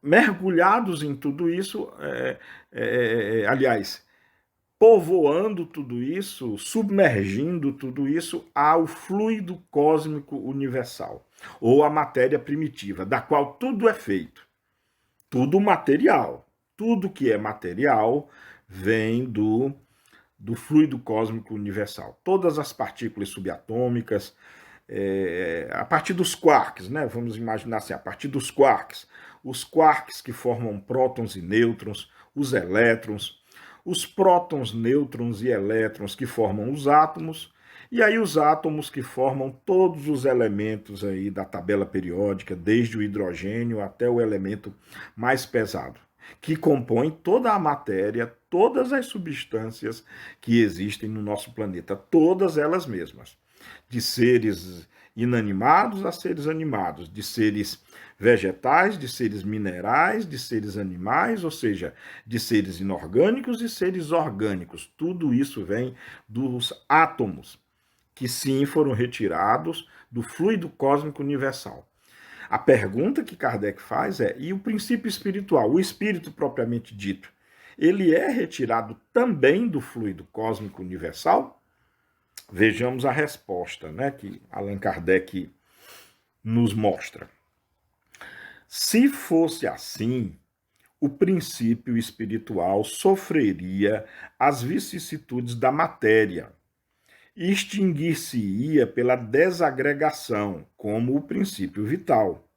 Mergulhados em tudo isso, aliás, povoando tudo isso, submergindo tudo isso ao fluido cósmico universal, ou a matéria primitiva, da qual tudo é feito. Tudo material. Tudo que é material vem do fluido cósmico universal. Todas as partículas subatômicas, a partir dos quarks, né? Vamos imaginar assim, a partir dos quarks, os quarks que formam prótons e nêutrons, os elétrons, os prótons, nêutrons e elétrons que formam os átomos, e aí os átomos que formam todos os elementos aí da tabela periódica, desde o hidrogênio até o elemento mais pesado, que compõe toda a matéria, todas as substâncias que existem no nosso planeta, todas elas mesmas, de seres inanimados a seres animados, de seres vegetais, de seres minerais, de seres animais, ou seja, de seres inorgânicos e seres orgânicos. Tudo isso vem dos átomos, que sim foram retirados do fluido cósmico universal. A pergunta que Kardec faz é: e o princípio espiritual, o espírito propriamente dito, ele é retirado também do fluido cósmico universal? Vejamos a resposta, né, que Allan Kardec nos mostra. Se fosse assim, o princípio espiritual sofreria as vicissitudes da matéria e extinguir-se-ia pela desagregação, como o princípio vital.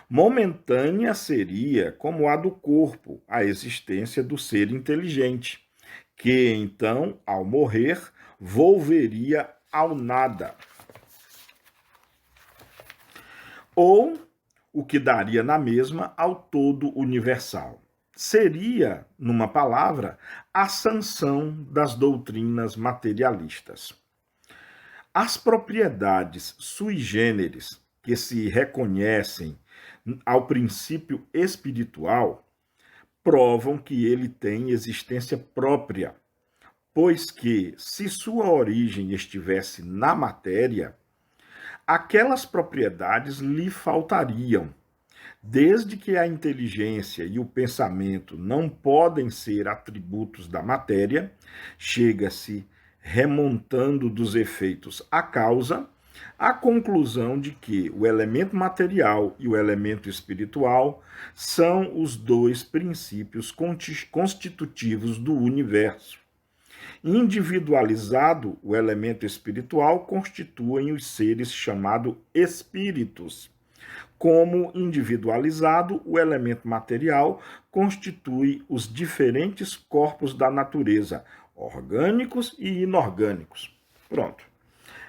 Momentânea seria, como a do corpo, a existência do ser inteligente, que então, ao morrer, volveria ao nada. Ou o que daria na mesma ao todo universal. Seria, numa palavra, a sanção das doutrinas materialistas. As propriedades sui generis que se reconhecem ao princípio espiritual provam que ele tem existência própria, pois que, se sua origem estivesse na matéria, aquelas propriedades lhe faltariam. Desde que a inteligência e o pensamento não podem ser atributos da matéria, chega-se, remontando dos efeitos à causa, à conclusão de que o elemento material e o elemento espiritual são os dois princípios constitutivos do universo. Individualizado, o elemento espiritual constituem os seres chamados espíritos. Como individualizado, o elemento material constitui os diferentes corpos da natureza, orgânicos e inorgânicos. Pronto.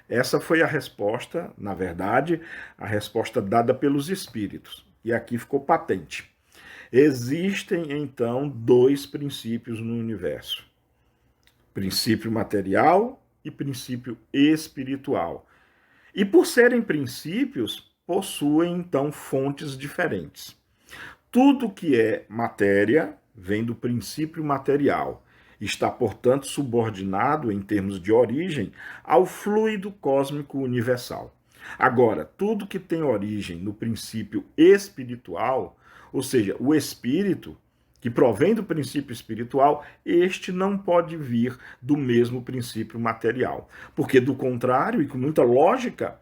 Essa foi a resposta, na verdade, a resposta dada pelos espíritos. E aqui ficou patente. Existem, então, dois princípios no universo: princípio material e princípio espiritual. E por serem princípios, possuem, então, fontes diferentes. Tudo que é matéria vem do princípio material. Está, portanto, subordinado, em termos de origem, ao fluido cósmico universal. Agora, tudo que tem origem no princípio espiritual, ou seja, o espírito, que provém do princípio espiritual, este não pode vir do mesmo princípio material. Porque, do contrário, e com muita lógica,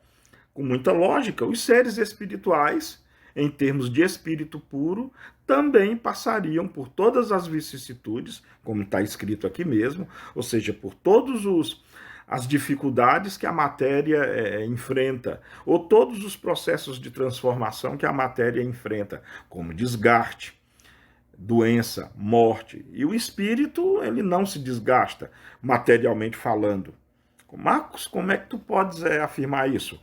os seres espirituais, em termos de espírito puro, também passariam por todas as vicissitudes, como está escrito aqui mesmo, ou seja, por todos as dificuldades que a matéria enfrenta, ou todos os processos de transformação que a matéria enfrenta, como desgaste, doença, morte. E o espírito, ele não se desgasta, materialmente falando. Marcos, como é que tu podes afirmar isso?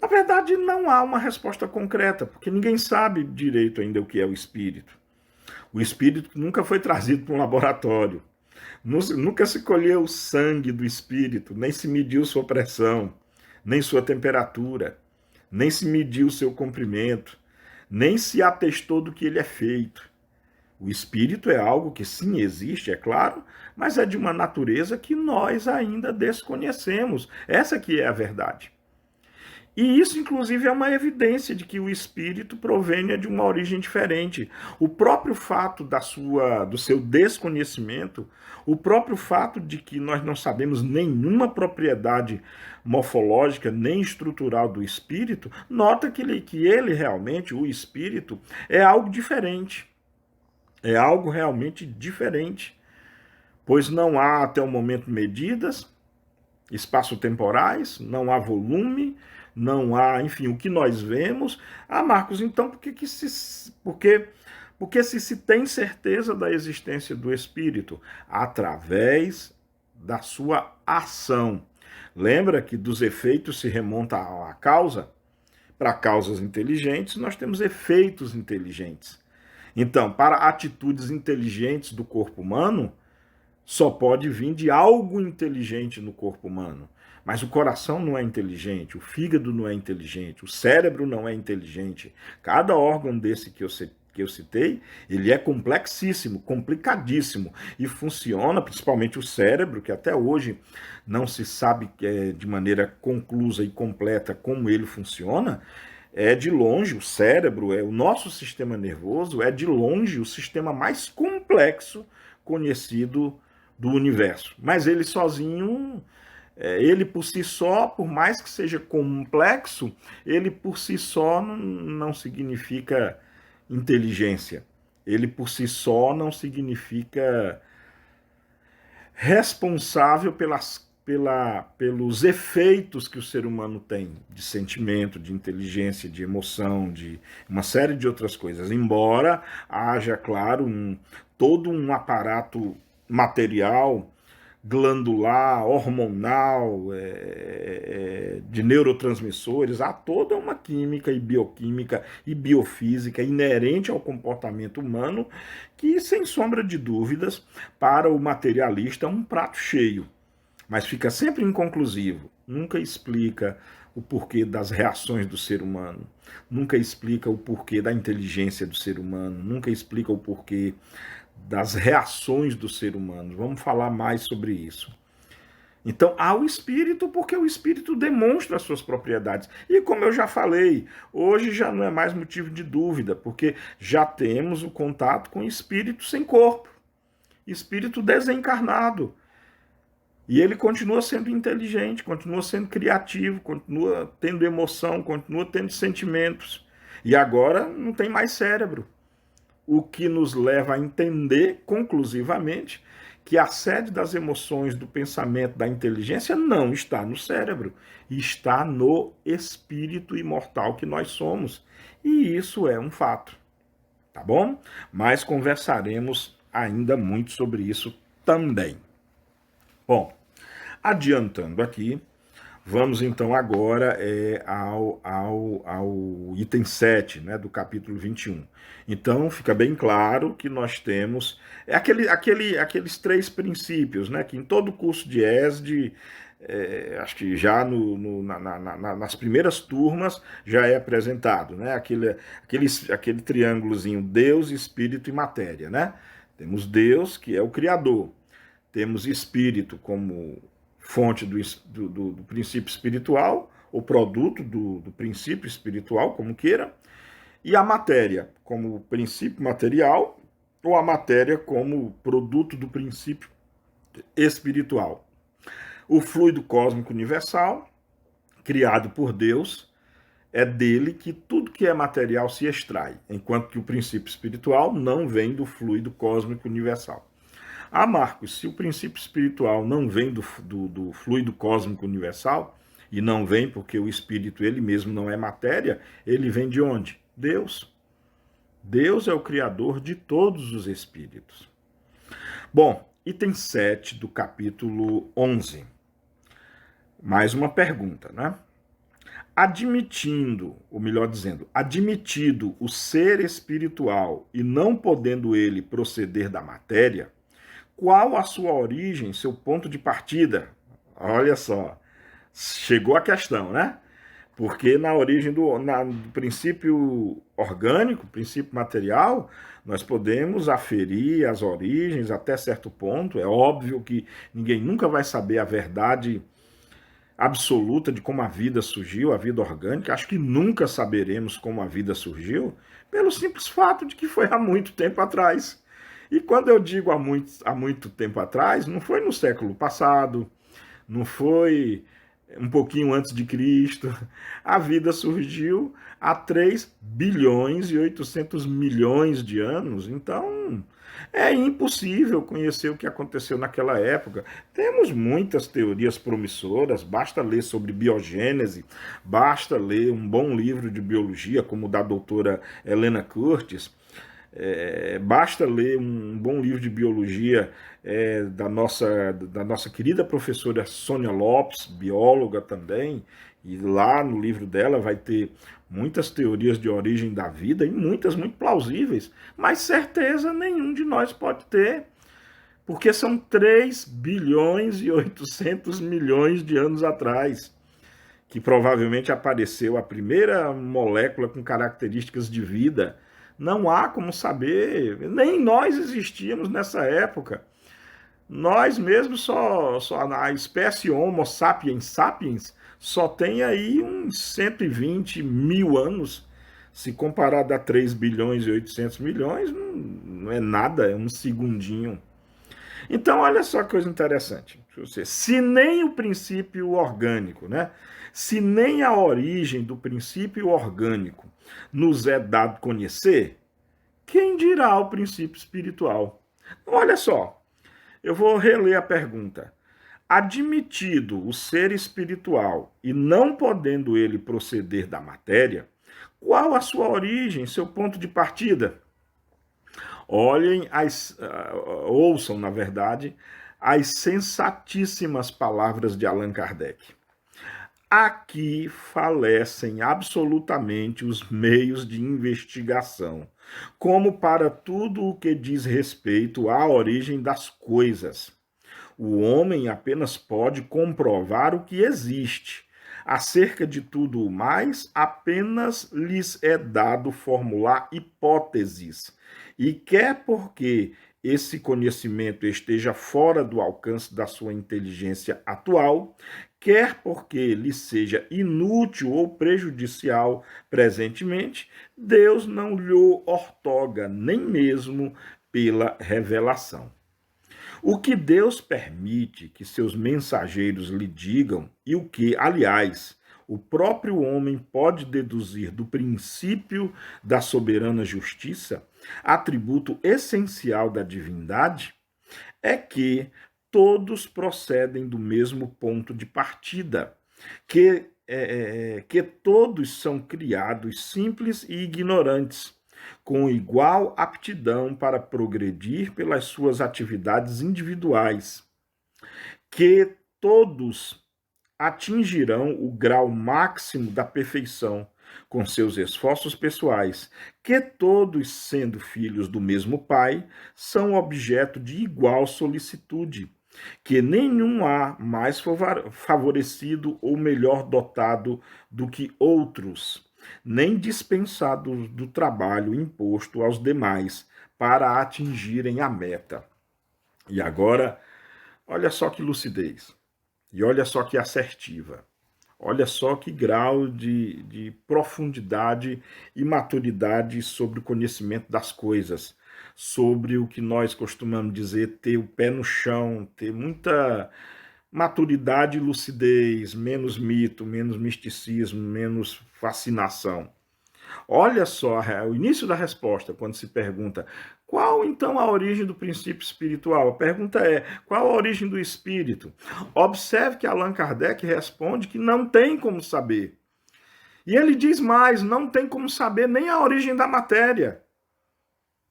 Na verdade, não há uma resposta concreta, porque ninguém sabe direito ainda o que é o espírito. O espírito nunca foi trazido para um laboratório. Nunca se colheu o sangue do espírito, nem se mediu sua pressão, nem sua temperatura, nem se mediu seu comprimento, nem se atestou do que ele é feito. O espírito é algo que sim existe, é claro, mas é de uma natureza que nós ainda desconhecemos. Essa que é a verdade. E isso, inclusive, é uma evidência de que o espírito provenha de uma origem diferente. O próprio fato do seu desconhecimento, o próprio fato de que nós não sabemos nenhuma propriedade morfológica nem estrutural do espírito, nota que ele realmente, o espírito, é algo diferente. É algo realmente diferente. Pois não há, até o momento, medidas, espaço-temporais, não há volume, não há, enfim, o que nós vemos. Ah, Marcos, então porque se tem certeza da existência do Espírito? Através da sua ação. Lembra que dos efeitos se remonta à causa? Para causas inteligentes, nós temos efeitos inteligentes. Então, para atitudes inteligentes do corpo humano, só pode vir de algo inteligente no corpo humano. Mas o coração não é inteligente, o fígado não é inteligente, o cérebro não é inteligente. Cada órgão desse que eu citei, ele é complexíssimo, complicadíssimo, e funciona, principalmente o cérebro, que até hoje não se sabe de maneira conclusa e completa como ele funciona. É de longe o cérebro, o nosso sistema nervoso, é de longe o sistema mais complexo conhecido do universo. Mas ele sozinho, ele por si só, por mais que seja complexo, ele por si só não significa inteligência. Ele por si só não significa responsável pelos efeitos que o ser humano tem de sentimento, de inteligência, de emoção, de uma série de outras coisas. Embora haja, claro, todo um aparato material, glandular, hormonal, de neurotransmissores, há toda uma química e bioquímica e biofísica inerente ao comportamento humano que, sem sombra de dúvidas, para o materialista é um prato cheio, mas fica sempre inconclusivo, nunca explica o porquê das reações do ser humano, nunca explica o porquê da inteligência do ser humano, nunca explica o porquê das reações do ser humano. Vamos falar mais sobre isso. Então, há o espírito, porque o espírito demonstra as suas propriedades. E como eu já falei, hoje já não é mais motivo de dúvida, porque já temos o contato com o espírito sem corpo, espírito desencarnado. E ele continua sendo inteligente, continua sendo criativo, continua tendo emoção, continua tendo sentimentos. E agora não tem mais cérebro. O que nos leva a entender conclusivamente que a sede das emoções, do pensamento, da inteligência não está no cérebro, está no espírito imortal que nós somos. E isso é um fato, tá bom? Mas conversaremos ainda muito sobre isso também. Bom, adiantando aqui, vamos então agora ao item 7, né, do capítulo 21. Então fica bem claro que nós temos aqueles 3 princípios, né, que em todo curso de ESD, acho que já nas primeiras turmas já é apresentado, né, aquele triângulozinho Deus, Espírito e Matéria. Né? Temos Deus, que é o Criador, temos Espírito como fonte do princípio espiritual, ou produto do princípio espiritual, como queira, e a matéria como princípio material, ou a matéria como produto do princípio espiritual. O fluido cósmico universal, criado por Deus, é dele que tudo que é material se extrai, enquanto que o princípio espiritual não vem do fluido cósmico universal. Ah, Marcos, se o princípio espiritual não vem do fluido cósmico universal, e não vem porque o espírito ele mesmo não é matéria, ele vem de onde? Deus. Deus é o criador de todos os espíritos. Bom, item 7 do capítulo 11. Mais uma pergunta, né? Admitindo, ou melhor dizendo, admitido o ser espiritual e não podendo ele proceder da matéria, qual a sua origem, seu ponto de partida? Olha só, chegou a questão, né? Porque na origem do princípio orgânico, princípio material, nós podemos aferir as origens até certo ponto. É óbvio que ninguém nunca vai saber a verdade absoluta de como a vida surgiu, a vida orgânica. Acho que nunca saberemos como a vida surgiu, pelo simples fato de que foi há muito tempo atrás. E quando eu digo há muito tempo atrás, não foi no século passado, não foi um pouquinho antes de Cristo. A vida surgiu há 3 bilhões e 800 milhões de anos. Então, é impossível conhecer o que aconteceu naquela época. Temos muitas teorias promissoras, basta ler sobre biogênese, basta ler um bom livro de biologia, como o da doutora Helena Curtis, basta ler um bom livro de biologia da nossa querida professora Sônia Lopes, bióloga também, e lá no livro dela vai ter muitas teorias de origem da vida e muitas muito plausíveis, mas certeza nenhum de nós pode ter, porque são 3 bilhões e 800 milhões de anos atrás que provavelmente apareceu a primeira molécula com características de vida. Não há como saber, nem nós existíamos nessa época. Nós mesmos a espécie Homo sapiens sapiens só tem aí uns 120 mil anos. Se comparado a 3 bilhões e 800 milhões, não é nada, é um segundinho. Então, olha só que coisa interessante. Se nem o princípio orgânico, né? Se nem a origem do princípio orgânico nos é dado conhecer, quem dirá o princípio espiritual? Olha só, eu vou reler a pergunta. Admitido o ser espiritual e não podendo ele proceder da matéria, qual a sua origem, seu ponto de partida? Ouçam, na verdade, as sensatíssimas palavras de Allan Kardec. Aqui falecem absolutamente os meios de investigação, como para tudo o que diz respeito à origem das coisas. O homem apenas pode comprovar o que existe. Acerca de tudo o mais, apenas lhes é dado formular hipóteses. E quer porque esse conhecimento esteja fora do alcance da sua inteligência atual, quer porque lhe seja inútil ou prejudicial presentemente, Deus não lhe ortoga, nem mesmo pela revelação. O que Deus permite que seus mensageiros lhe digam, e o que, aliás, o próprio homem pode deduzir do princípio da soberana justiça, atributo essencial da divindade, é que todos procedem do mesmo ponto de partida, que todos são criados simples e ignorantes, com igual aptidão para progredir pelas suas atividades individuais, que todos atingirão o grau máximo da perfeição com seus esforços pessoais, que todos, sendo filhos do mesmo Pai, são objeto de igual solicitude, que nenhum há mais favorecido ou melhor dotado do que outros, nem dispensado do trabalho imposto aos demais para atingirem a meta. E agora, olha só que lucidez, e olha só que assertiva, olha só que grau de profundidade e maturidade sobre o conhecimento das coisas, sobre o que nós costumamos dizer ter o pé no chão, ter muita maturidade e lucidez, menos mito, menos misticismo, menos fascinação. Olha só o início da resposta, quando se pergunta qual então a origem do princípio espiritual? A pergunta é, qual a origem do espírito? Observe que Allan Kardec responde que não tem como saber. E ele diz mais, não tem como saber nem a origem da matéria.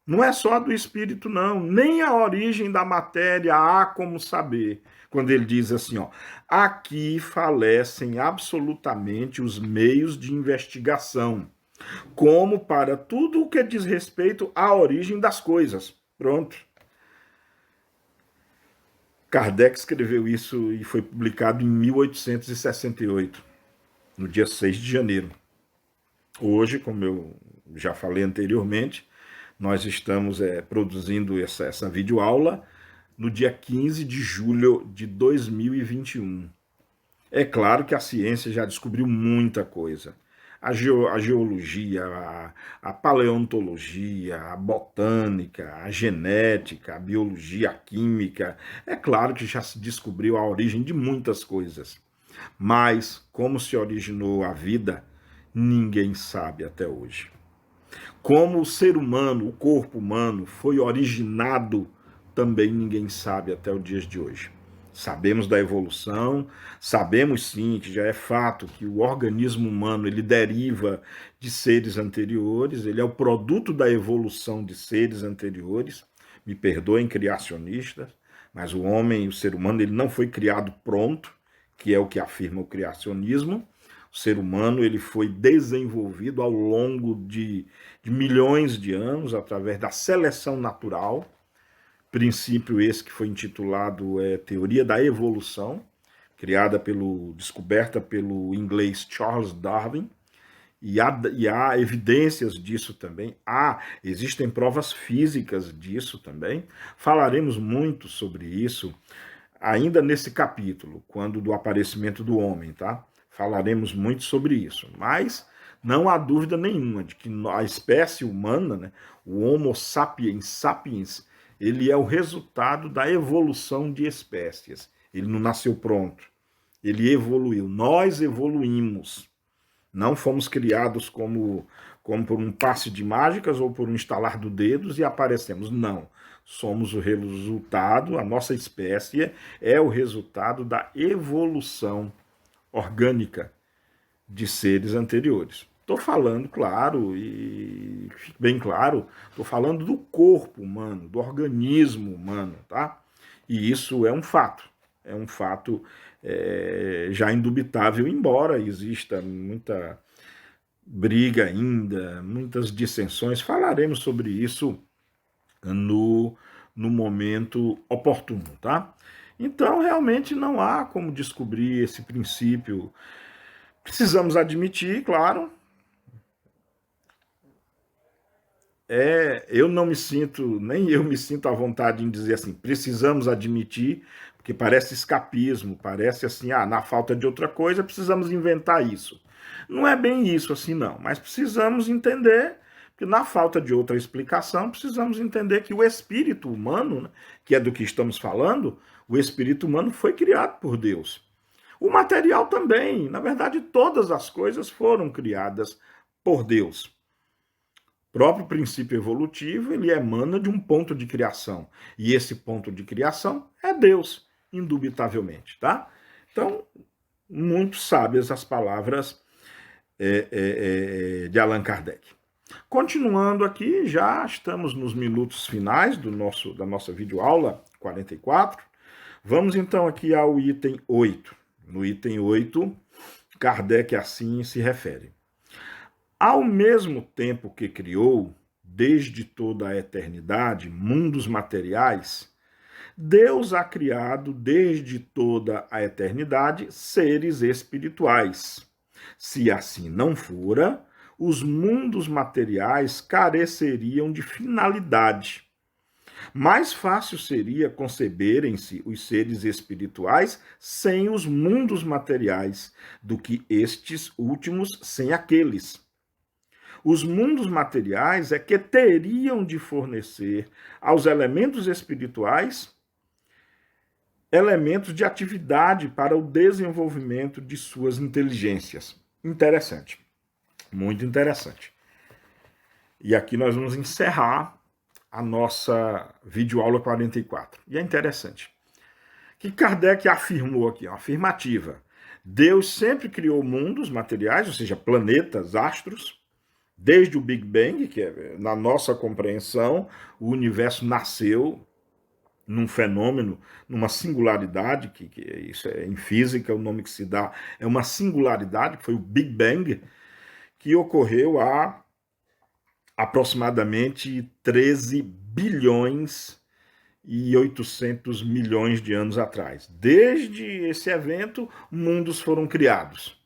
Não é só do espírito, não. Nem a origem da matéria há como saber. Quando ele diz assim, ó, aqui falecem absolutamente os meios de investigação, como para tudo o que diz respeito à origem das coisas. Pronto. Kardec escreveu isso e foi publicado em 1868, no dia 6 de janeiro. Hoje, como eu já falei anteriormente, nós estamos produzindo essa videoaula no dia 15 de julho de 2021. É claro que a ciência já descobriu muita coisa. A geologia, a paleontologia, a botânica, a genética, a biologia, a química. É claro que já se descobriu a origem de muitas coisas. Mas como se originou a vida, ninguém sabe até hoje. Como o ser humano, o corpo humano, foi originado, também ninguém sabe até os dias de hoje. Sabemos da evolução, sabemos sim que já é fato que o organismo humano ele deriva de seres anteriores, ele é o produto da evolução de seres anteriores. Me perdoem, criacionistas, mas o homem, o ser humano, ele não foi criado pronto, que é o que afirma o criacionismo. O ser humano ele foi desenvolvido ao longo de milhões de anos através da seleção natural, princípio esse que foi intitulado Teoria da Evolução, descoberta pelo inglês Charles Darwin, e há evidências disso também, existem provas físicas disso também. Falaremos muito sobre isso ainda nesse capítulo, quando do aparecimento do homem, tá? Falaremos muito sobre isso, mas não há dúvida nenhuma de que a espécie humana, né, o Homo sapiens sapiens, ele é o resultado da evolução de espécies. Ele não nasceu pronto, ele evoluiu. Nós evoluímos. Não fomos criados como por um passe de mágicas ou por um estalar de dedos e aparecemos. Não. Somos o resultado, a nossa espécie é o resultado da evolução orgânica de seres anteriores. Estou falando, claro, e fique bem claro, estou falando do corpo humano, do organismo humano, tá? E isso é um fato. É um fato já indubitável, embora exista muita briga ainda, muitas dissensões. Falaremos sobre isso no momento oportuno, tá? Então, realmente não há como descobrir esse princípio. Precisamos admitir, claro. Eu não me sinto, nem eu me sinto à vontade em dizer assim, precisamos admitir, porque parece escapismo, parece assim, na falta de outra coisa, precisamos inventar isso. Não é bem isso assim, não, mas precisamos entender que na falta de outra explicação, precisamos entender que o espírito humano, né, que é do que estamos falando, o espírito humano foi criado por Deus. O material também, na verdade, todas as coisas foram criadas por Deus. O próprio princípio evolutivo, ele emana de um ponto de criação. E esse ponto de criação é Deus, indubitavelmente, tá? Então, muito sábias as palavras de Allan Kardec. Continuando aqui, já estamos nos minutos finais da nossa videoaula 44. Vamos então aqui ao item 8. No item 8, Kardec assim se refere. Ao mesmo tempo que criou, desde toda a eternidade, mundos materiais, Deus há criado desde toda a eternidade seres espirituais. Se assim não fora, os mundos materiais careceriam de finalidade. Mais fácil seria conceberem-se os seres espirituais sem os mundos materiais do que estes últimos sem aqueles. Os mundos materiais é que teriam de fornecer aos elementos espirituais elementos de atividade para o desenvolvimento de suas inteligências. Interessante, muito interessante. E aqui nós vamos encerrar a nossa videoaula 44. E é interessante que Kardec afirmou aqui, uma afirmativa. Deus sempre criou mundos materiais, ou seja, planetas, astros, desde o Big Bang, que é, na nossa compreensão, o universo nasceu num fenômeno, numa singularidade, que isso é em física, o nome que se dá é uma singularidade, que foi o Big Bang, que ocorreu há aproximadamente 13 bilhões e 800 milhões de anos atrás. Desde esse evento, mundos foram criados.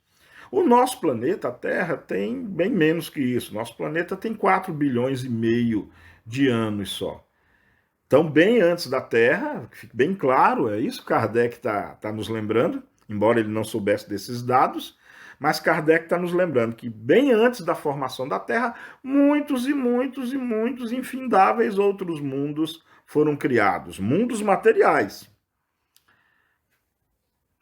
O nosso planeta, a Terra, tem bem menos que isso. Nosso planeta tem 4 bilhões e meio de anos só. Então, bem antes da Terra, fique bem claro, é isso que Kardec está nos lembrando, embora ele não soubesse desses dados, mas Kardec está nos lembrando que bem antes da formação da Terra, muitos e muitos e muitos infindáveis outros mundos foram criados, mundos materiais.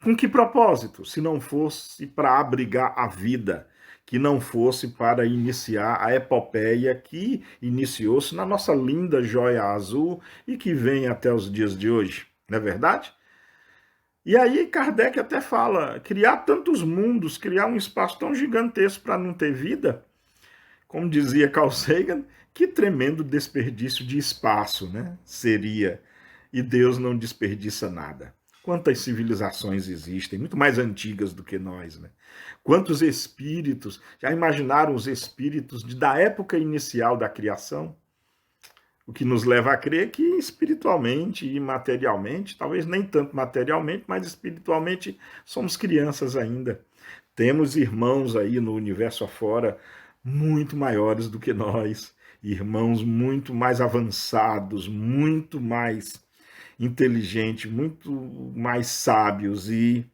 Com que propósito? Se não fosse para abrigar a vida, que não fosse para iniciar a epopeia que iniciou-se na nossa linda joia azul e que vem até os dias de hoje, não é verdade? E aí Kardec até fala, criar tantos mundos, criar um espaço tão gigantesco para não ter vida, como dizia Carl Sagan, que tremendo desperdício de espaço, né? Seria. E Deus não desperdiça nada. Quantas civilizações existem, muito mais antigas do que nós, né? Quantos espíritos, já imaginaram os espíritos da época inicial da criação? O que nos leva a crer que espiritualmente e materialmente, talvez nem tanto materialmente, mas espiritualmente somos crianças ainda. Temos irmãos aí no universo afora muito maiores do que nós, irmãos muito mais avançados, muito mais inteligentes, muito mais sábios e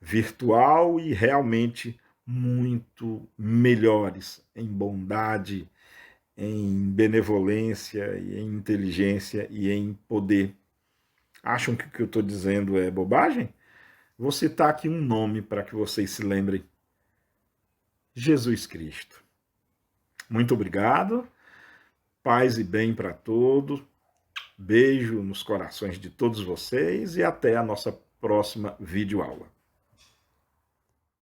virtual e realmente muito melhores em bondade, em benevolência, e em inteligência e em poder. Acham que o que eu estou dizendo é bobagem? Vou citar aqui um nome para que vocês se lembrem: Jesus Cristo. Muito obrigado, paz e bem para todos, beijo nos corações de todos vocês e até a nossa próxima videoaula.